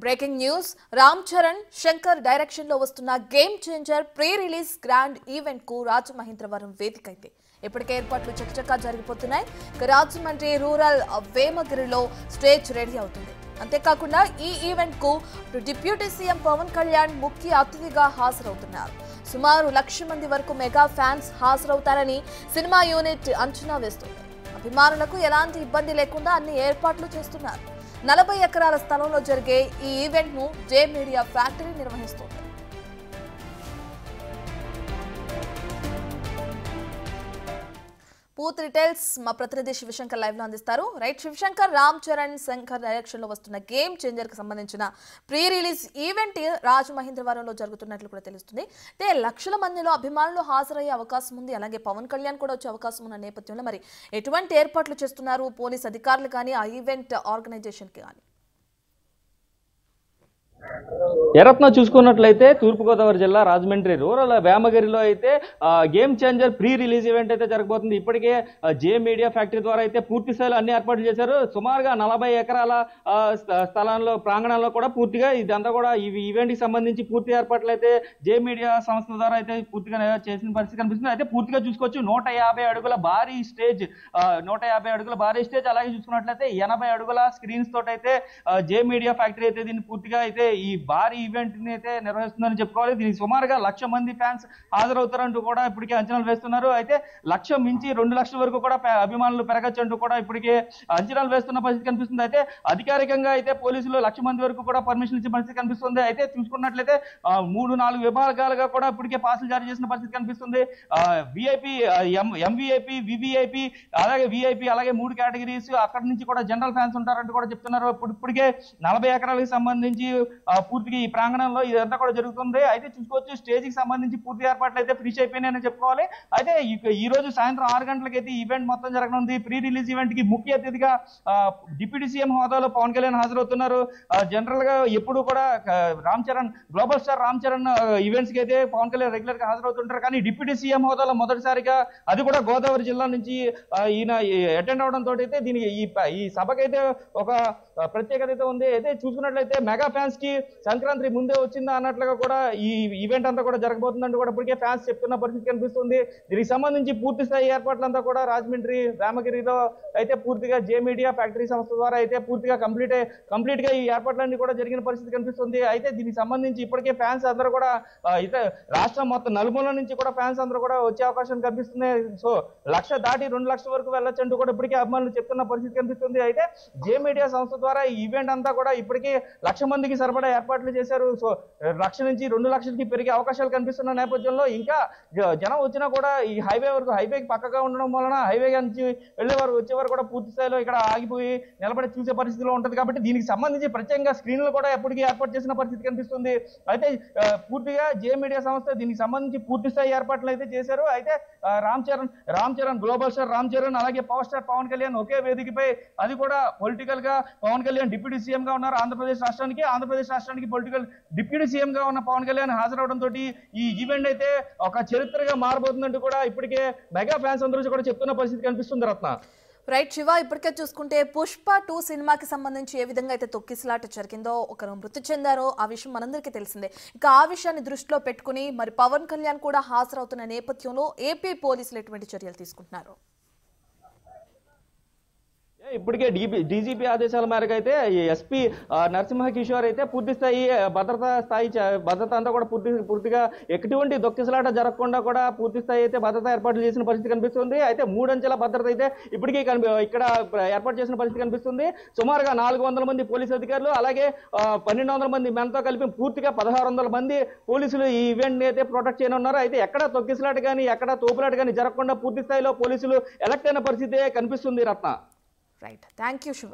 Breaking news Ram Charan Shankar direction లో వస్తున్న game changer pre release grand event కు రాజమహేంద్రవరం వేదికైంది. ఇప్పటికే ఏర్పాట్లు చకచకా జరిగిపోతున్నాయి. రాజమండ్రి రూరల్ వేమగిరిలో స్టేజ్ రెడీ అవుతుంది. అంతేకాకుండా ఈ ఈవెంట్ కు డిప్యూటీ సీఎం పవన్ కళ్యాణ్ ముఖ్య అతిథిగా హాజరవుతున్నారు. సుమారు 1,00,000 మంది వరకు మెగా ఫ్యాన్స్ హాజరవుతారని సినిమా యూనిట్ అంచనా వేస్తుంది. అభిమానులకు ఎలాంటి ఇబ్బంది లేకుండా అన్ని ఏర్పాట్లు చేస్తున్నారు. 40 ఎకరాల స్థలంలో జరిగే ఈ ఈవెంట్ ను జే మీడియా ఫ్యాక్టరీ నిర్వహిస్తుంది. పూర్తి డీటెయిల్స్ మా ప్రతినిధి శివశంకర్ లైవ్ లో అందిస్తారు. రైట్ శివశంకర్, రామ్ చరణ్ శంకర్ డైరెక్షన్ లో వస్తున్న గేమ్ చేంజర్ కి సంబంధించిన ప్రీ రిలీజ్ ఈవెంట్ రాజమహేంద్రవరంలో జరుగుతున్నట్లు కూడా తెలుస్తుంది. అయితే 1,00,000 మందిలో అభిమానులు హాజరయ్యే అవకాశం ఉంది. అలాగే పవన్ కళ్యాణ్ కూడా వచ్చే అవకాశం ఉన్న నేపథ్యంలో మరి ఎటువంటి ఏర్పాట్లు చేస్తున్నారు పోలీస్ అధికారులు కానీ ఆ ఈవెంట్ ఆర్గనైజేషన్ కి కానీ? ఎరత్న చూసుకున్నట్లయితే తూర్పుగోదావరి జిల్లా రాజమండ్రి రూరల్ వేమగిరిలో అయితే game changer pre release event అయితే జరగబోతుంది. ఇప్పటికే జే మీడియా ఫ్యాక్టరీ ద్వారా అయితే పూర్తి స్థాయిలో అన్ని ఏర్పాట్లు చేశారు. సుమారుగా 40 ఎకరాల స్థలంలో ప్రాంగణంలో కూడా పూర్తిగా ఇదంతా కూడా ఈ ఈవెంట్కి సంబంధించి పూర్తి ఏర్పాట్లు అయితే జే మీడియా సంస్థ ద్వారా అయితే పూర్తిగా చేసిన పరిస్థితి కనిపిస్తుంది. అయితే పూర్తిగా చూసుకోవచ్చు 150 అడుగుల భారీ స్టేజ్, 150 అడుగుల భారీ స్టేజ్, అలాగే చూసుకున్నట్లయితే 80 అడుగుల స్క్రీన్స్ తోటి అయితే జే మీడియా ఫ్యాక్టరీ అయితే దీన్ని పూర్తిగా అయితే ఈ భారీ ఈవెంట్ ని అయితే నిర్వహిస్తుందని చెప్పుకోవాలి. దీనికి సుమారుగా 1,00,000 మంది ఫ్యాన్స్ హాజరవుతారంటూ కూడా ఇప్పటికే అంచనాలు వేస్తున్నారు. అయితే 1,00,000 మించి 2,00,000 వరకు కూడా అభిమానులు పెరగచ్చు అంటూ కూడా ఇప్పటికే అంచనాలు వేస్తున్న పరిస్థితి కనిపిస్తుంది. అయితే అధికారికంగా అయితే పోలీసులు 1,00,000 మంది వరకు కూడా పర్మిషన్ ఇచ్చే పరిస్థితి కనిపిస్తుంది. అయితే చూసుకున్నట్లయితే 3-4 విభాగాలుగా కూడా ఇప్పటికే పాసులు జారీ చేసిన పరిస్థితి కనిపిస్తుంది. విఐపి, ఎంవిఐపి, వివిఐపి, అలాగే విఐపి, అలాగే 3 కేటగిరీస్. అక్కడి నుంచి కూడా జనరల్ ఫ్యాన్స్ ఉంటారంటూ కూడా చెప్తున్నారు. ఇప్పటికే 40 ఎకరాలకు సంబంధించి పూర్తిగా ఈ ప్రాంగణంలో ఇదంతా కూడా జరుగుతుంది. అయితే చూసుకోవచ్చు స్టేజ్ కి సంబంధించి పూర్తి ఏర్పాట్లు అయితే ఫినిష్ అయిపోయినాయని చెప్పుకోవాలి. అయితే ఈ రోజు సాయంత్రం 6 గంటలకు అయితే ఈవెంట్ మొత్తం జరగనుంది. ప్రీ రిలీజ్ ఈవెంట్ కి ముఖ్య అతిథిగా డిప్యూటీ సీఎం హోదాలో పవన్ కళ్యాణ్ హాజరవుతున్నారు. జనరల్ గా ఎప్పుడు కూడా Ram Charan, global star Ram Charan events కి అయితే పవన్ కళ్యాణ్ రెగ్యులర్ గా హాజరవుతుంటారు. కానీ డిప్యూటీ సీఎం హోదాలో మొదటిసారిగా, అది కూడా గోదావరి జిల్లా నుంచి ఈయన అటెండ్ అవడం తోటి అయితే దీనికి ఈ సభకైతే ఒక ప్రత్యేకత అయితే ఉంది. అయితే చూసుకున్నట్లయితే మెగా ఫ్యాన్స్ కి సంక్రాంతి ముందే వచ్చిందా అన్నట్లుగా కూడా ఈ ఈవెంట్ అంతా కూడా జరగబోతుందంటూ కూడా ఇప్పటికే ఫ్యాన్స్ చెప్తున్న పరిస్థితి కనిపిస్తుంది. దీనికి సంబంధించి పూర్తి స్థాయి ఏర్పాట్లంతా కూడా రాజమండ్రి వేమగిరిలో అయితే పూర్తిగా జే మీడియా ఫ్యాక్టరీ సంస్థ ద్వారా అయితే పూర్తిగా కంప్లీట్ గా ఈ ఏర్పాట్లన్నీ కూడా జరిగిన పరిస్థితి కనిపిస్తుంది. అయితే దీనికి సంబంధించి ఇప్పటికే ఫ్యాన్స్ అందరూ కూడా రాష్ట్రం మొత్తం నలుమూల నుంచి కూడా ఫ్యాన్స్ అందరూ కూడా వచ్చే అవకాశం కనిపిస్తుంది. సో 1,00,000 దాటి 2,00,000 వరకు వెళ్ళొచ్చంటూ కూడా ఇప్పటికే అభిమానులు చెప్తున్న పరిస్థితి కనిపిస్తుంది. అయితే జే మీడియా సంస్థ ద్వారా ఈ ఈవెంట్ అంతా కూడా ఇప్పటికే 1,00,000 మందికి సరిపడా ఏర్పాట్లు చేశారు. సో 1,00,000 నుంచి 2,00,000కి పెరిగే అవకాశాలు కనిపిస్తున్న నేపథ్యంలో ఇంకా జనం వచ్చినా కూడా ఈ హైవేకి పక్కగా ఉండడం వలన హైవే నుంచి వచ్చేవారు కూడా పూర్తి స్థాయిలో ఇక్కడ ఆగిపోయి నిలబడి చూసే పరిస్థితిలో ఉంటుంది. కాబట్టి దీనికి సంబంధించి ప్రత్యేకంగా స్క్రీన్లు కూడా ఎప్పటికీ ఏర్పాటు చేసిన పరిస్థితి కనిపిస్తుంది. అయితే పూర్తిగా జే మీడియా సంస్థ దీనికి సంబంధించి పూర్తి స్థాయి ఏర్పాట్లు అయితే చేశారు. అయితే రామ్ చరణ్ గ్లోబల్ స్టార్ రామ్ చరణ్, అలాగే పవర్ స్టార్ పవన్ కళ్యాణ్ ఒకే వేదికపై, అది కూడా పొలిటికల్ గా పవన్ కళ్యాణ్ డిప్యూటీ సీఎం గా ఉన్నారు. ఆంధ్రప్రదేశ్ రాష్ట్రానికి పొలిటికల్ డిప్యూటీ సీఎం గా ఉన్న పవన్ కళ్యాణ్ హాజరవడం తోటి ఈ ఈవెంట్ అయితే ఒక చరిత్రగా మారబోతుందంటూ కూడా ఇప్పటికే మెగా ఫ్యాన్స్ అందరూ కూడా చెప్తున్న పరిస్థితి కనిపిస్తుంది. రత్న, రైట్ శివ, ఇప్పటికే చూసుకుంటే పుష్ప 2 సినిమాకి సంబంధించి ఏ విధంగా అయితే తొక్కిసలాట జరిగిందో, ఒకరు మృతి చెందారో ఆ విషయం మనందరికీ తెలిసిందే. ఇక ఆ విషయాన్ని దృష్టిలో పెట్టుకుని మరి పవన్ కళ్యాణ్ కూడా హాజరవుతున్న నేపథ్యంలో ఏపీ పోలీసులు ఎటువంటి చర్యలు తీసుకుంటున్నారు? ఇప్పటికే డీజీపీ ఆదేశాల మేరకు అయితే ఎస్పీ నరసింహ కిషోర్ అయితే పూర్తి స్థాయి భద్రత అంతా కూడా పూర్తిగా ఎటువంటి దొక్కిసలాట జరగకుండా కూడా పూర్తి స్థాయి అయితే భద్రత ఏర్పాట్లు చేసిన పరిస్థితి కనిపిస్తుంది. అయితే 3 అంచెల భద్రత అయితే ఇప్పటికీ ఇక్కడ ఏర్పాటు చేసిన పరిస్థితి కనిపిస్తుంది. సుమారుగా 400 మంది పోలీసు అధికారులు, అలాగే 1,200 మంది మెన్తో కలిపి పూర్తిగా 1,600 మంది పోలీసులు ఈ ఈవెంట్ ని అయితే ప్రొటెక్ట్ చేయనున్నారు. అయితే ఎక్కడ తొక్కిసలాట కానీ ఎక్కడ తోపులాట కానీ జరగకుండా పూర్తి స్థాయిలో పోలీసులు ఎలక్ట్ అయిన పరిస్థితి కనిపిస్తుంది. రత్న, రైట్, థ్యాంక్ యూ శివ.